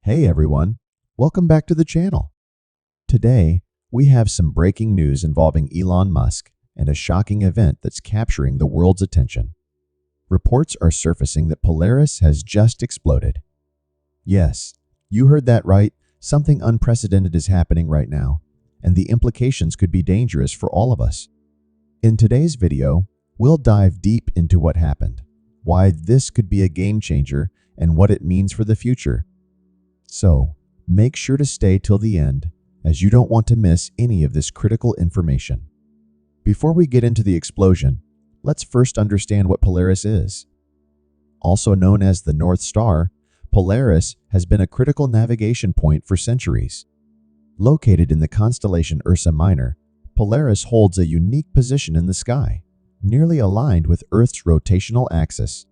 Hey everyone, welcome back to the channel. Today, we have some breaking news involving Elon Musk and a shocking event that's capturing the world's attention. Reports are surfacing that Polaris has just exploded. Yes, you heard that right, something unprecedented is happening right now, and the implications could be dangerous for all of us. In today's video, we'll dive deep into what happened, why this could be a game changer, and what it means for the future. So, make sure to stay till the end, as you don't want to miss any of this critical information. Before we get into the explosion, let's first understand what Polaris is. Also known as the North Star, Polaris has been a critical navigation point for centuries. Located in the constellation Ursa Minor, Polaris holds a unique position in the sky, nearly aligned with Earth's rotational axis.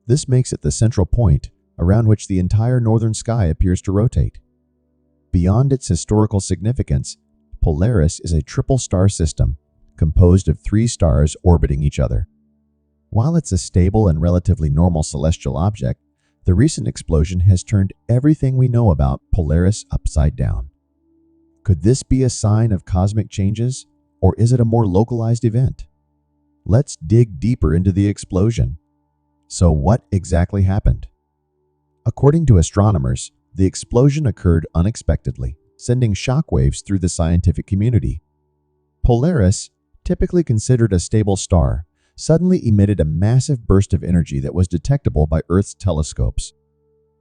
This makes it the central point around which the entire northern sky appears to rotate. Beyond its historical significance, Polaris is a triple star system composed of 3 stars orbiting each other. While it's a stable and relatively normal celestial object, the recent explosion has turned everything we know about Polaris upside down. Could this be a sign of cosmic changes, or is it a more localized event? Let's dig deeper into the explosion. So what exactly happened? According to astronomers, the explosion occurred unexpectedly, sending shockwaves through the scientific community. Polaris, typically considered a stable star, suddenly emitted a massive burst of energy that was detectable by Earth's telescopes.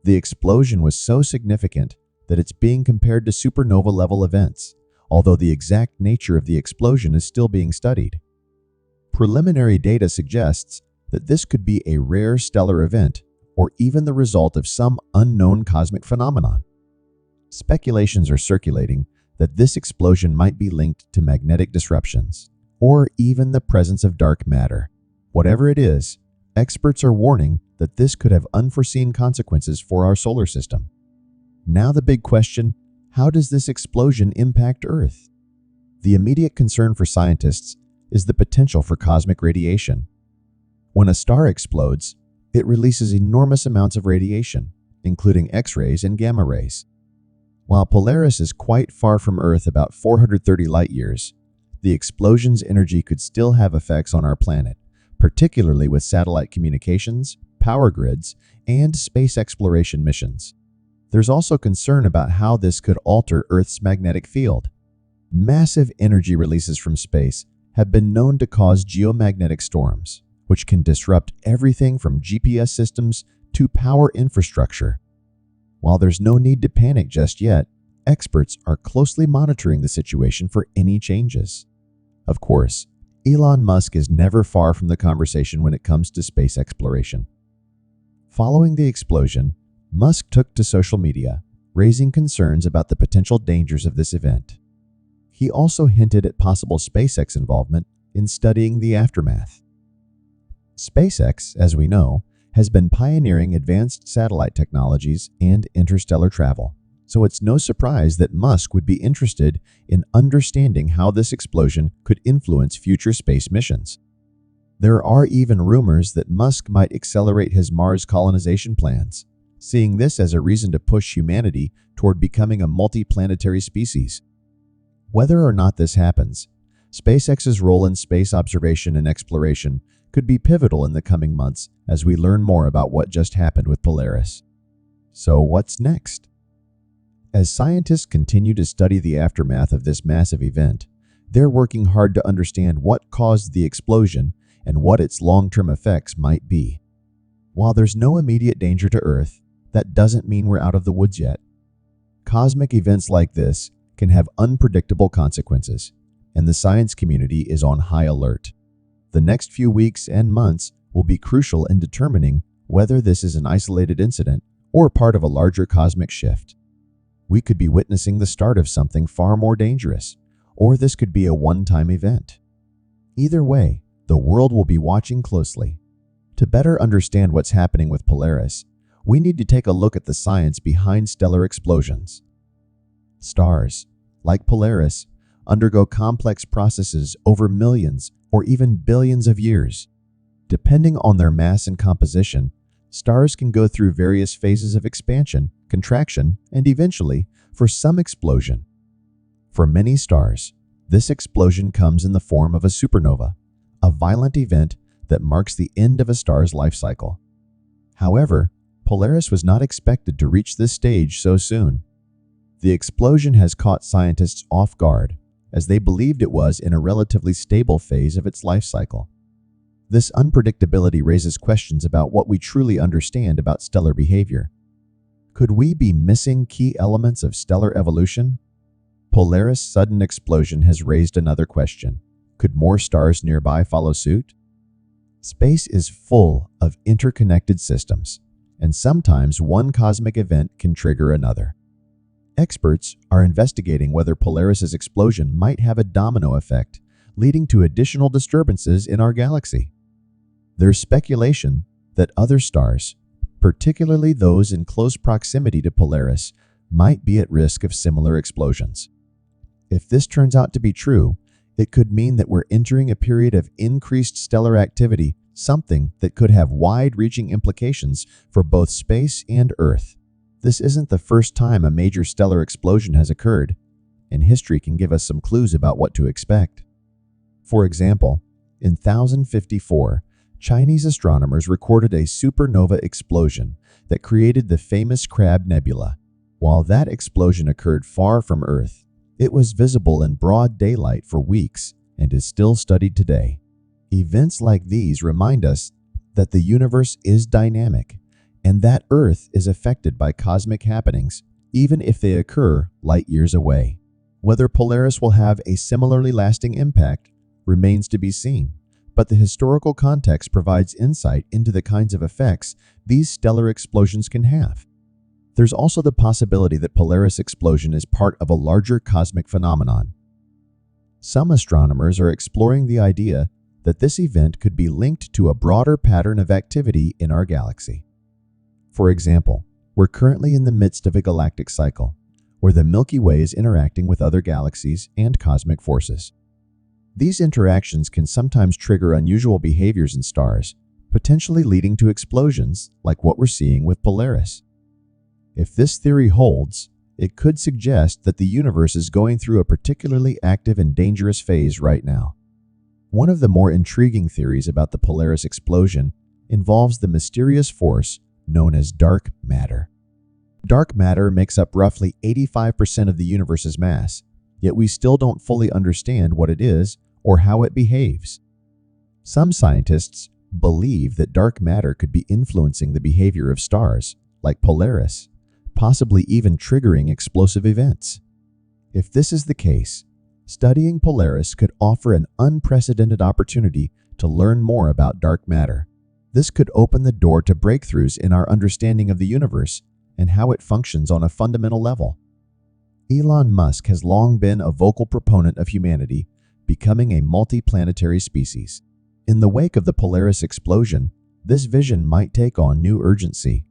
The explosion was so significant that it's being compared to supernova-level events, although the exact nature of the explosion is still being studied. Preliminary data suggests that this could be a rare stellar event or even the result of some unknown cosmic phenomenon. Speculations are circulating that this explosion might be linked to magnetic disruptions, or even the presence of dark matter. Whatever it is, experts are warning that this could have unforeseen consequences for our solar system. Now the big question, how does this explosion impact Earth? The immediate concern for scientists is the potential for cosmic radiation. When a star explodes, it releases enormous amounts of radiation, including X-rays and gamma rays. While Polaris is quite far from Earth, about 430 light-years, the explosion's energy could still have effects on our planet, particularly with satellite communications, power grids, and space exploration missions. There's also concern about how this could alter Earth's magnetic field. Massive energy releases from space have been known to cause geomagnetic storms, which can disrupt everything from GPS systems to power infrastructure. While there's no need to panic just yet, experts are closely monitoring the situation for any changes. Of course, Elon Musk is never far from the conversation when it comes to space exploration. Following the explosion, Musk took to social media, raising concerns about the potential dangers of this event. He also hinted at possible SpaceX involvement in studying the aftermath. SpaceX, as we know, has been pioneering advanced satellite technologies and interstellar travel, so it's no surprise that Musk would be interested in understanding how this explosion could influence future space missions. There are even rumors that Musk might accelerate his Mars colonization plans, seeing this as a reason to push humanity toward becoming a multi-planetary species. Whether or not this happens, SpaceX's role in space observation and exploration could be pivotal in the coming months as we learn more about what just happened with Polaris. So what's next? As scientists continue to study the aftermath of this massive event, they're working hard to understand what caused the explosion and what its long-term effects might be. While there's no immediate danger to Earth, that doesn't mean we're out of the woods yet. Cosmic events like this can have unpredictable consequences, and the science community is on high alert. The next few weeks and months will be crucial in determining whether this is an isolated incident or part of a larger cosmic shift. We could be witnessing the start of something far more dangerous, or this could be a one-time event. Either way, the world will be watching closely. To better understand what's happening with Polaris, we need to take a look at the science behind stellar explosions. Stars, like Polaris, undergo complex processes over millions or even billions of years. Depending on their mass and composition, stars can go through various phases of expansion contraction, and eventually, for some explosion. For many stars, this explosion comes in the form of a supernova, a violent event that marks the end of a star's life cycle. However, Polaris was not expected to reach this stage so soon. The explosion has caught scientists off guard, as they believed it was in a relatively stable phase of its life cycle. This unpredictability raises questions about what we truly understand about stellar behavior. Could we be missing key elements of stellar evolution? Polaris' sudden explosion has raised another question. Could more stars nearby follow suit? Space is full of interconnected systems, and sometimes one cosmic event can trigger another. Experts are investigating whether Polaris' explosion might have a domino effect, leading to additional disturbances in our galaxy. There's speculation that other stars, particularly those in close proximity to Polaris, might be at risk of similar explosions. If this turns out to be true, it could mean that we're entering a period of increased stellar activity, something that could have wide-reaching implications for both space and Earth. This isn't the first time a major stellar explosion has occurred, and history can give us some clues about what to expect. For example, in 1054, Chinese astronomers recorded a supernova explosion that created the famous Crab Nebula. While that explosion occurred far from Earth, it was visible in broad daylight for weeks and is still studied today. Events like these remind us that the universe is dynamic and that Earth is affected by cosmic happenings, even if they occur light years away. Whether Polaris will have a similarly lasting impact remains to be seen, but the historical context provides insight into the kinds of effects these stellar explosions can have. There's also the possibility that Polaris' explosion is part of a larger cosmic phenomenon. Some astronomers are exploring the idea that this event could be linked to a broader pattern of activity in our galaxy. For example, we're currently in the midst of a galactic cycle, where the Milky Way is interacting with other galaxies and cosmic forces. These interactions can sometimes trigger unusual behaviors in stars, potentially leading to explosions like what we're seeing with Polaris. If this theory holds, it could suggest that the universe is going through a particularly active and dangerous phase right now. One of the more intriguing theories about the Polaris explosion involves the mysterious force known as dark matter. Dark matter makes up roughly 85% of the universe's mass, yet we still don't fully understand what it is or how it behaves. Some scientists believe that dark matter could be influencing the behavior of stars, like Polaris, possibly even triggering explosive events. If this is the case, studying Polaris could offer an unprecedented opportunity to learn more about dark matter. This could open the door to breakthroughs in our understanding of the universe and how it functions on a fundamental level. Elon Musk has long been a vocal proponent of humanity becoming a multi-planetary species. In the wake of the Polaris explosion, this vision might take on new urgency.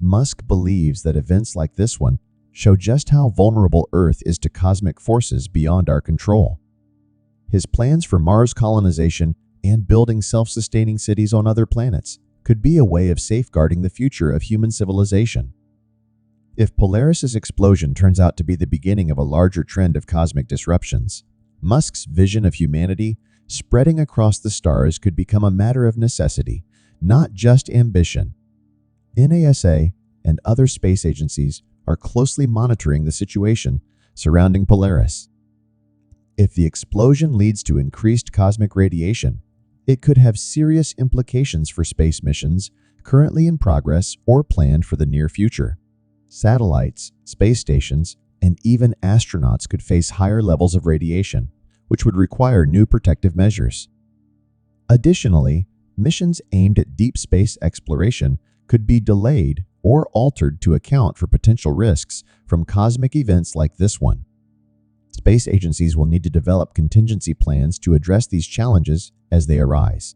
Musk believes that events like this one show just how vulnerable Earth is to cosmic forces beyond our control. His plans for Mars colonization and building self-sustaining cities on other planets could be a way of safeguarding the future of human civilization. If Polaris' explosion turns out to be the beginning of a larger trend of cosmic disruptions, Musk's vision of humanity spreading across the stars could become a matter of necessity, not just ambition. NASA and other space agencies are closely monitoring the situation surrounding Polaris. If the explosion leads to increased cosmic radiation, it could have serious implications for space missions currently in progress or planned for the near future. Satellites, space stations, and even astronauts could face higher levels of radiation, which would require new protective measures. Additionally, missions aimed at deep space exploration could be delayed or altered to account for potential risks from cosmic events like this one. Space agencies will need to develop contingency plans to address these challenges as they arise.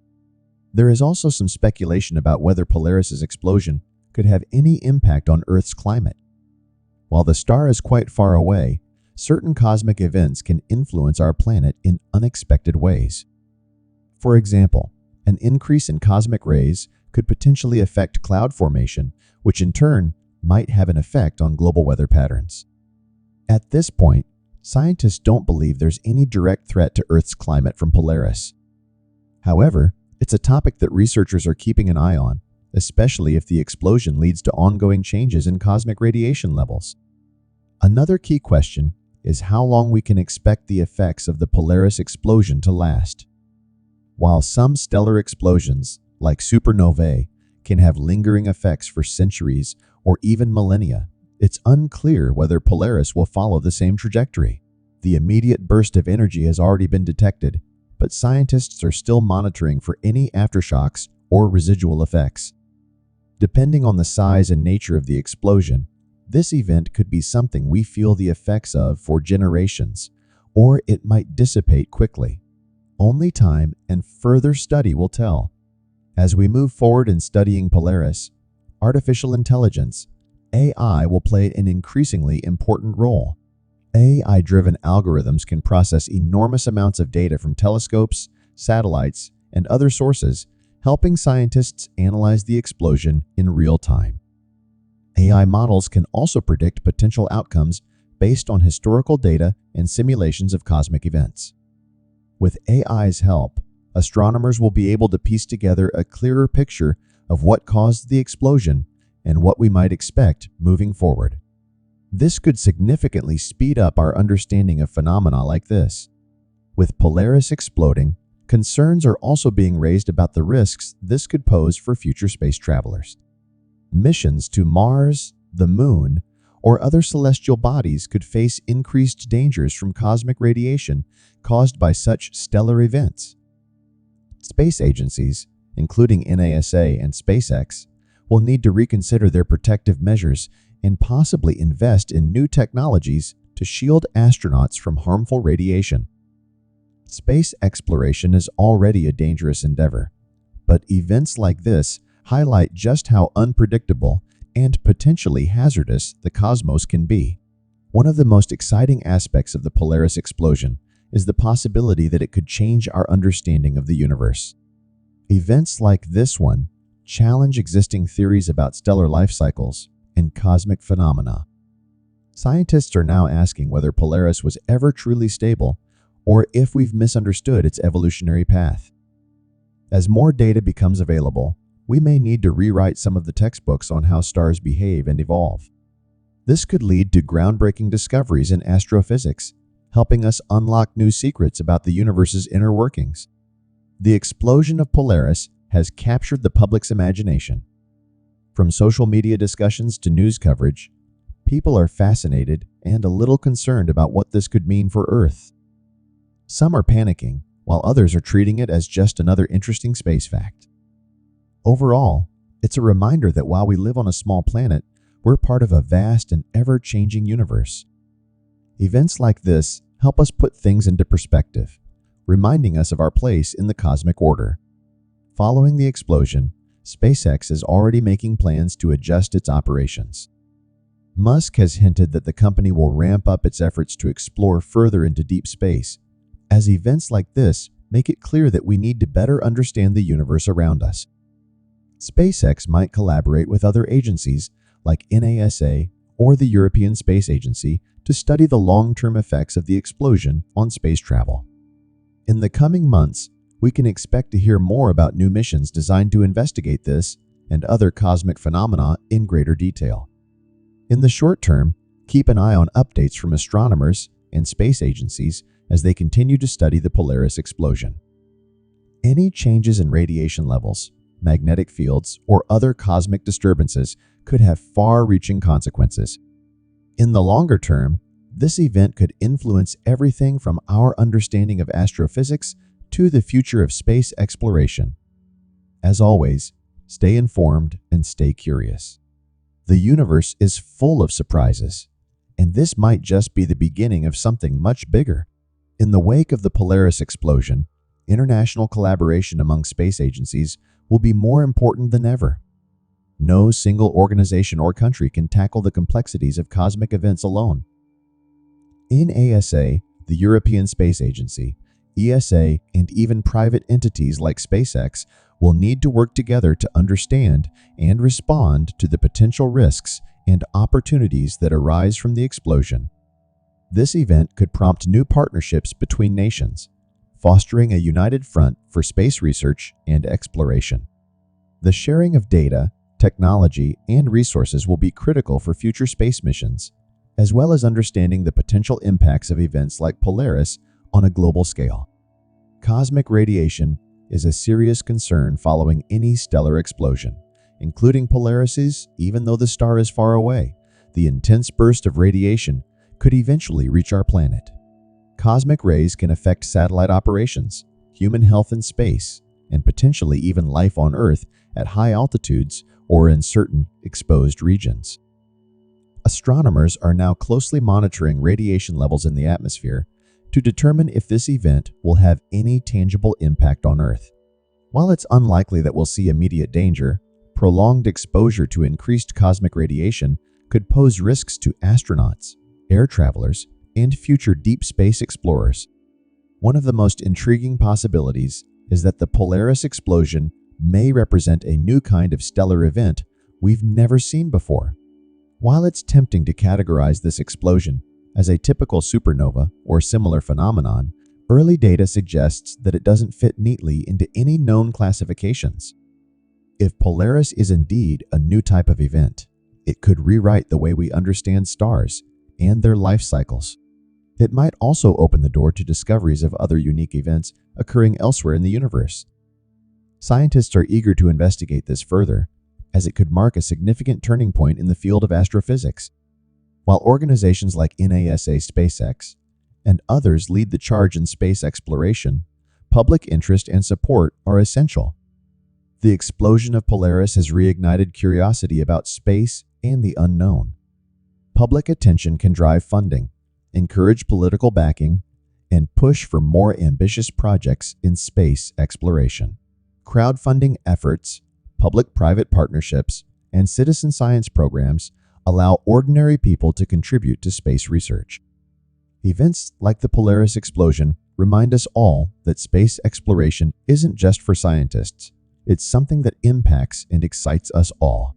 There is also some speculation about whether Polaris' explosion could have any impact on Earth's climate. While the star is quite far away, certain cosmic events can influence our planet in unexpected ways. For example, an increase in cosmic rays could potentially affect cloud formation, which in turn might have an effect on global weather patterns. At this point, scientists don't believe there's any direct threat to Earth's climate from Polaris. However, it's a topic that researchers are keeping an eye on, especially if the explosion leads to ongoing changes in cosmic radiation levels. Another key question is how long we can expect the effects of the Polaris explosion to last. While some stellar explosions, like supernovae, can have lingering effects for centuries or even millennia, it's unclear whether Polaris will follow the same trajectory. The immediate burst of energy has already been detected, but scientists are still monitoring for any aftershocks or residual effects. Depending on the size and nature of the explosion, this event could be something we feel the effects of for generations, or it might dissipate quickly. Only time and further study will tell. As we move forward in studying Polaris, artificial intelligence, AI will play an increasingly important role. AI-driven algorithms can process enormous amounts of data from telescopes, satellites, and other sources, helping scientists analyze the explosion in real time. AI models can also predict potential outcomes based on historical data and simulations of cosmic events. With AI's help, astronomers will be able to piece together a clearer picture of what caused the explosion and what we might expect moving forward. This could significantly speed up our understanding of phenomena like this. With Polaris exploding, concerns are also being raised about the risks this could pose for future space travelers. Missions to Mars, the Moon, or other celestial bodies could face increased dangers from cosmic radiation caused by such stellar events. Space agencies, including NASA and SpaceX, will need to reconsider their protective measures and possibly invest in new technologies to shield astronauts from harmful radiation. Space exploration is already a dangerous endeavor, but events like this highlight just how unpredictable and potentially hazardous the cosmos can be. One of the most exciting aspects of the Polaris explosion is the possibility that it could change our understanding of the universe. Events like this one challenge existing theories about stellar life cycles and cosmic phenomena. Scientists are now asking whether Polaris was ever truly stable or if we've misunderstood its evolutionary path. As more data becomes available, we may need to rewrite some of the textbooks on how stars behave and evolve. This could lead to groundbreaking discoveries in astrophysics, helping us unlock new secrets about the universe's inner workings. The explosion of Polaris has captured the public's imagination. From social media discussions to news coverage, people are fascinated and a little concerned about what this could mean for Earth. Some are panicking, while others are treating it as just another interesting space fact. Overall, it's a reminder that while we live on a small planet, we're part of a vast and ever-changing universe. Events like this help us put things into perspective, reminding us of our place in the cosmic order. Following the explosion, SpaceX is already making plans to adjust its operations. Musk has hinted that the company will ramp up its efforts to explore further into deep space, as events like this make it clear that we need to better understand the universe around us. SpaceX might collaborate with other agencies like NASA or the European Space Agency to study the long-term effects of the explosion on space travel. In the coming months, we can expect to hear more about new missions designed to investigate this and other cosmic phenomena in greater detail. In the short term, keep an eye on updates from astronomers and space agencies as they continue to study the Polaris explosion. Any changes in radiation levels, magnetic fields, or other cosmic disturbances could have far-reaching consequences. In the longer term, this event could influence everything from our understanding of astrophysics to the future of space exploration. As always, stay informed and stay curious. The universe is full of surprises, and this might just be the beginning of something much bigger. In the wake of the Polaris explosion, international collaboration among space agencies will be more important than ever. No single organization or country can tackle the complexities of cosmic events alone. NASA, the European Space Agency, ESA, and even private entities like SpaceX will need to work together to understand and respond to the potential risks and opportunities that arise from the explosion. This event could prompt new partnerships between nations, fostering a united front for space research and exploration. The sharing of data, technology, and resources will be critical for future space missions, as well as understanding the potential impacts of events like Polaris on a global scale. Cosmic radiation is a serious concern following any stellar explosion, including Polaris's. Even though the star is far away, the intense burst of radiation could eventually reach our planet. Cosmic rays can affect satellite operations, human health in space, and potentially even life on Earth at high altitudes or in certain exposed regions. Astronomers are now closely monitoring radiation levels in the atmosphere to determine if this event will have any tangible impact on Earth. While it's unlikely that we'll see immediate danger, prolonged exposure to increased cosmic radiation could pose risks to astronauts, air travelers, and future deep space explorers. One of the most intriguing possibilities is that the Polaris explosion may represent a new kind of stellar event we've never seen before. While it's tempting to categorize this explosion as a typical supernova or similar phenomenon, early data suggests that it doesn't fit neatly into any known classifications. If Polaris is indeed a new type of event, it could rewrite the way we understand stars and their life cycles. It might also open the door to discoveries of other unique events occurring elsewhere in the universe. Scientists are eager to investigate this further, as it could mark a significant turning point in the field of astrophysics. While organizations like NASA, SpaceX, and others lead the charge in space exploration, public interest and support are essential. The explosion of Polaris has reignited curiosity about space and the unknown. Public attention can drive funding, encourage political backing, and push for more ambitious projects in space exploration. Crowdfunding efforts, public-private partnerships, and citizen science programs allow ordinary people to contribute to space research. Events like the Polaris explosion remind us all that space exploration isn't just for scientists. It's something that impacts and excites us all.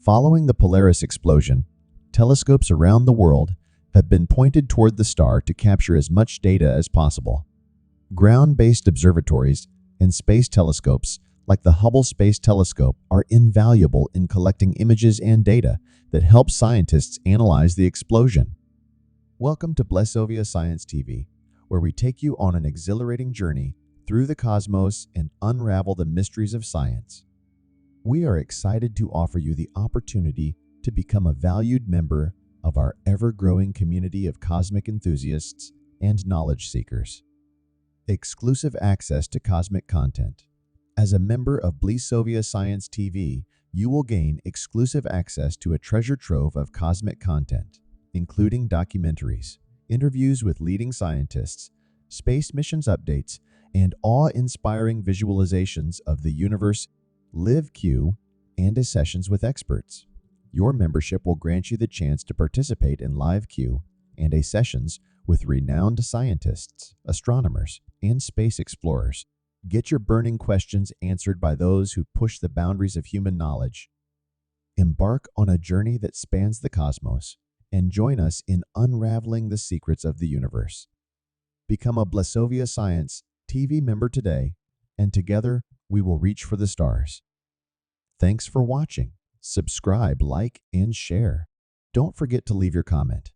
Following the Polaris explosion, telescopes around the world have been pointed toward the star to capture as much data as possible. Ground-based observatories and space telescopes like the Hubble Space Telescope are invaluable in collecting images and data that help scientists analyze the explosion. Welcome to Blessovia Science TV, where we take you on an exhilarating journey through the cosmos and unravel the mysteries of science. We are excited to offer you the opportunity to become a valued member of our ever-growing community of cosmic enthusiasts and knowledge seekers. Exclusive access to cosmic content. As a member of Blessovia Science TV, you will gain exclusive access to a treasure trove of cosmic content, including documentaries, interviews with leading scientists, space missions updates, and awe-inspiring visualizations of the universe, live Q, and sessions with experts. Your membership will grant you the chance to participate in live Q and sessions with renowned scientists, astronomers, and space explorers. Get your burning questions answered by those who push the boundaries of human knowledge. Embark on a journey that spans the cosmos and join us in unraveling the secrets of the universe. Become a Blessovia Science TV member today, and together we will reach for the stars. Thanks for watching. Subscribe, like, and share. Don't forget to leave your comment.